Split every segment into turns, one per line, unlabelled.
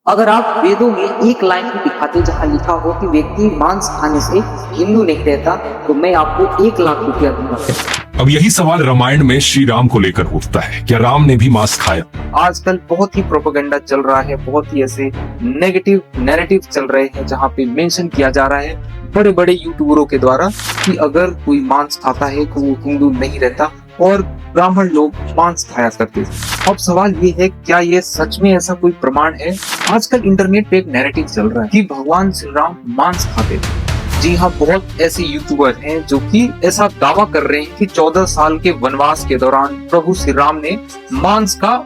अगर आप वेदों में एक लाइन भी दिखाते जहां लिखा हो कि व्यक्ति मांस खाने से हिंदू नहीं रहता, तो मैं आपको 1 लाख रुपया दूंगा।
अब यही सवाल रामायण में श्री राम को लेकर उठता है, क्या राम ने भी मांस खाया?
आजकल बहुत ही प्रोपेगेंडा चल रहा है, बहुत ही ऐसे नेगेटिव नैरेटिव चल रहे हैं जहां पे मेंशन किया जा रहा है बड़े बड़े यूट्यूबरों के द्वारा कि अगर कोई मांस खाता है तो वो हिंदू नहीं रहता और ब्राह्मण लोग मांस खाया करते थे। अब सवाल ये है, क्या ये सच में ऐसा कोई प्रमाण है? आजकल इंटरनेट पे एक नैरेटिव चल रहा है कि भगवान श्री राम मांस खाते थे। जी हाँ, बहुत ऐसे यूट्यूबर हैं जो कि ऐसा दावा कर रहे हैं कि 14 साल के वनवास के दौरान प्रभु श्री राम ने मांस का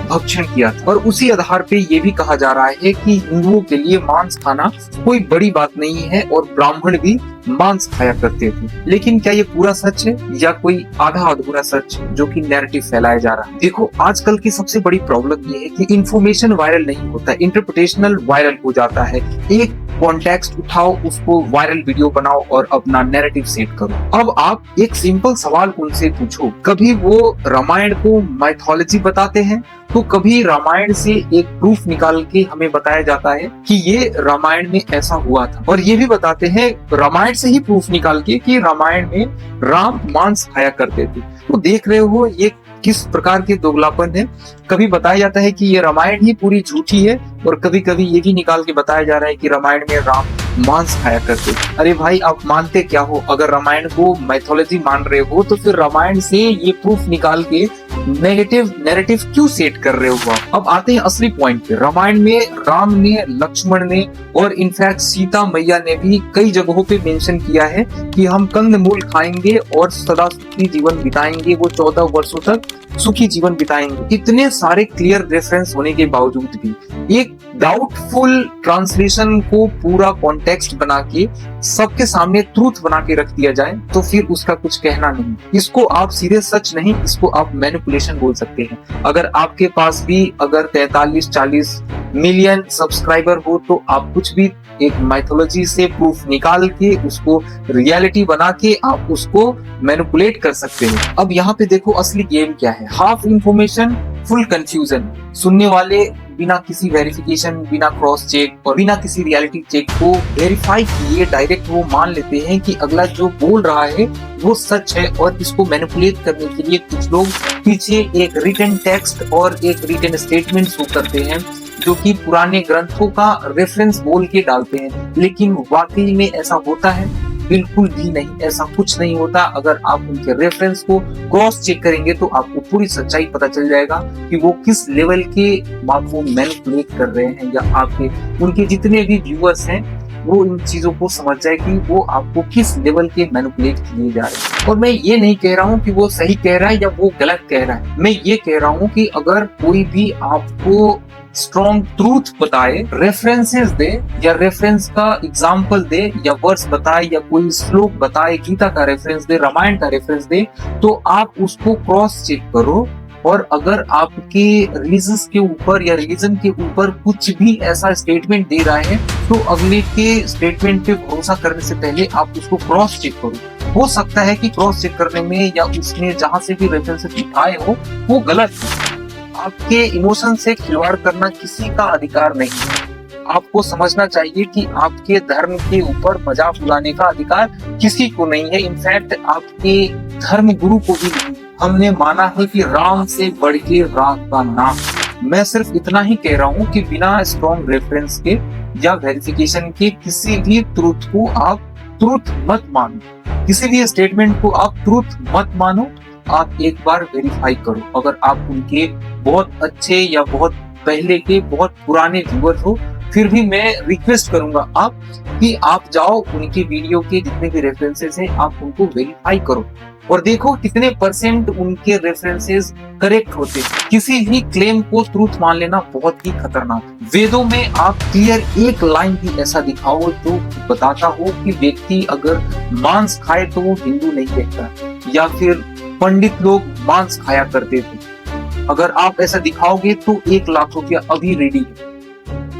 भक्षण किया था और उसी आधार पे ये भी कहा जा रहा है कि हिंदुओं के लिए मांस खाना कोई बड़ी बात नहीं है और ब्राह्मण भी मांस खाया करते थे। लेकिन क्या ये पूरा सच है या कोई आधा अधूरा सच जो कि नैरेटिव फैलाया जा रहा है? देखो, आजकल की सबसे बड़ी प्रॉब्लम ये है कि इंफॉर्मेशन वायरल नहीं होता, इंटरप्रिटेशनल वायरल हो जाता है। एक कॉन्टेक्स्ट उठाओ, उसको वायरल वीडियो बनाओ और अपना नैरेटिव सेट करो। अब आप एक सिंपल सवाल उनसे पूछो, कभी वो रामायण को माइथोलॉजी बताते हैं तो कभी रामायण से एक प्रूफ निकाल के हमें बताया जाता है कि ये रामायण में ऐसा हुआ था, और ये भी बताते हैं रामायण से ही प्रूफ निकाल के कि रामायण में राम मांस खाया करते थे। तो देख रहे हो ये किस प्रकार के दोगलापन है। कभी बताया जाता है कि ये रामायण ही पूरी झूठी है और कभी कभी ये भी निकाल के बताया जा रहा है कि रामायण में राम मांस खाया करते। अरे भाई, आप मानते क्या हो? अगर रामायण को माइथोलॉजी मान रहे हो तो फिर रामायण से ये प्रूफ निकाल के नेगेटिव नैरेटिव क्यों सेट कर रहे हो? अब आते हैं असली पॉइंट पे। रामायण में राम ने, लक्ष्मण ने और इनफैक्ट सीता मैया ने भी कई जगहों पे मेंशन किया है कि हम कंदमूल खाएंगे और सदा सुखी जीवन बिताएंगे, वो 14 वर्षों तक सुखी जीवन बिताएंगे। इतने सारे क्लियर रेफरेंस होने के बावजूद भी एक डाउटफुल ट्रांसलेशन को पूरा कॉन्टेक्स्ट बना के सबके सामने ट्रूथ बना के रख दिया जाए तो फिर उसका कुछ कहना नहीं। इसको आप सीधे सच नहीं, इसको आप मैनिपुलेशन बोल सकते हैं। अगर आपके पास भी अगर 43-40 मिलियन सब्सक्राइबर हो तो आप कुछ भी एक माइथोलॉजी से प्रूफ निकाल के उसको रियलिटी बना के आप उसको मैनिपुलेट कर सकते हैं। अब यहाँ पे देखो असली गेम क्या है। Half information, full confusion. सुनने वाले बिना किसी वेरिफिकेशन, बिना क्रॉस चेक और बिना किसी रियलिटी चेक को वेरीफाई किए डायरेक्ट वो मान लेते हैं कि अगला जो बोल रहा है वो सच है, और इसको मैनिपुलेट करने के लिए कुछ लोग पीछे एक रिटन टेक्स्ट और एक रिटन स्टेटमेंट शो करते हैं जो कि पुराने ग्रंथों का रेफरेंस बोल के डालते हैं। लेकिन वाकई में ऐसा होता है? बिल्कुल भी नहीं, ऐसा कुछ नहीं होता। अगर आप उनके रेफरेंस को क्रॉस चेक करेंगे तो आपको पूरी सच्चाई पता चल जाएगा कि वो किस लेवल के आपको मैनिपुलेट कर रहे हैं, या आपके उनके जितने भी व्यूअर्स हैं वो इन चीजों को समझ जाए कि वो आपको किस लेवल के मैनिपुलेट किए जा रहे हैं। और मैं ये नहीं कह रहा हूँ कि वो सही कह रहा है या वो गलत कह रहा है। मैं ये कह रहा हूँ कि अगर कोई भी आपको स्ट्रॉन्ग ट्रूथ बताए, रेफरेंसेस दे या रेफरेंस का एग्जाम्पल दे या वर्स बताए या कोई श्लोक बताए, गीता का रेफरेंस दे, रामायण का रेफरेंस दे, तो आप उसको क्रॉस चेक करो। और अगर आपके रिलीजन्स के ऊपर या रिलीजन के ऊपर कुछ भी ऐसा स्टेटमेंट दे रहा है तो अगले के स्टेटमेंट पे भरोसा करने से पहले आप उसको क्रॉस चेक करो। हो सकता है कि क्रॉस चेक करने में या उसने जहां से भी रेफरेंसेस उठाए हो वो गलत है। आपके इमोशन से खिलवाड़ करना किसी का अधिकार नहीं है। आपको समझना चाहिए कि आपके धर्म के ऊपर मजाक उड़ाने का अधिकार किसी को नहीं है। इनफैक्ट आपके धर्म गुरु को भी नहीं। हमने माना है कि राम से बढ़ के राम का नाम। मैं सिर्फ इतना ही कह रहा हूँ कि बिना स्ट्रॉन्ग रेफरेंस के या वेरिफिकेशन के किसी भी ट्रूथ को आप ट्रूथ मत मानो, किसी भी स्टेटमेंट को आप ट्रूथ मत मानो। आप एक बार वेरीफाई करो। अगर आप उनके बहुत अच्छे या बहुत पहले के बहुत पुराने व्यूअर हो, फिर भी मैं रिक्वेस्ट करूंगा आप कि आप जाओ उनके वीडियो के जितने भी रेफरेंसेस हैं आप उनको वेरीफाई करो और देखो कितने % उनके रेफरेंसेस करेक्ट होते। किसी भी क्लेम को ट्रूथ मान लेना बहुत ही खतरनाक। वेदों में आप क्लियर एक लाइन भी ऐसा दिखाओ जो बताता हो कि व्यक्ति अगर मांस खाए तो वो हिंदू नहीं रहता, या फिर पंडित लोग मांस खाया करते थे। अगर आप ऐसा दिखाओगे तो 1 लाख रुपया अभी रेडी है।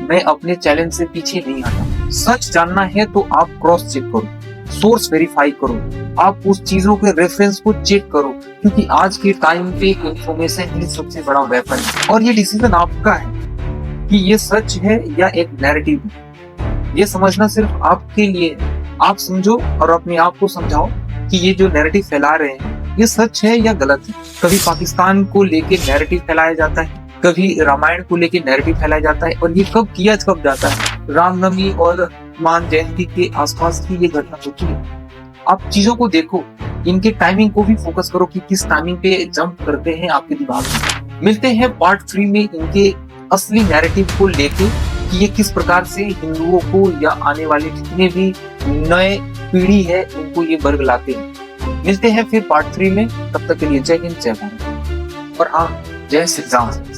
मैं अपने चैलेंज से पीछे नहीं आता। सच जानना है तो आप क्रॉस चेक करो, सोर्स वेरीफाई करो, आप उस चीजों के रेफरेंस को चेक करो, क्योंकि आज के टाइम पे इंफॉर्मेशन ही सबसे बड़ा वेपन है और ये डिसीजन आपका है। कि ये सच है या एक नैरेटिव है। ये समझना सिर्फ आपके लिए है। आप समझो और अपने आप को समझाओ कि ये जो नैरेटिव फैला रहे हैं ये सच है या गलत है। कभी पाकिस्तान को लेके नैरेटिव फैलाया जाता है, कभी रामायण को लेके नैरेटिव फैलाया जाता है, और ये कब किया कब जाता है? रामनवमी और हनुमान जयंती के आसपास की ये घटना होती है। आप चीजों को देखो, इनके टाइमिंग को भी फोकस करो कि किस टाइमिंग पे जंप करते हैं आपके दिमाग में। मिलते हैं पार्ट 3 में इनके असली नैरेटिव को लेके कि ये किस प्रकार से हिंदुओं को या आने वाले जितने भी नए पीढ़ी है उनको ये वर्ग लाते हैं। मिलते हैं फिर पार्ट 3 में। तब तक के लिए जय हिंद, जय भारत और हाँ, जय श्री राम।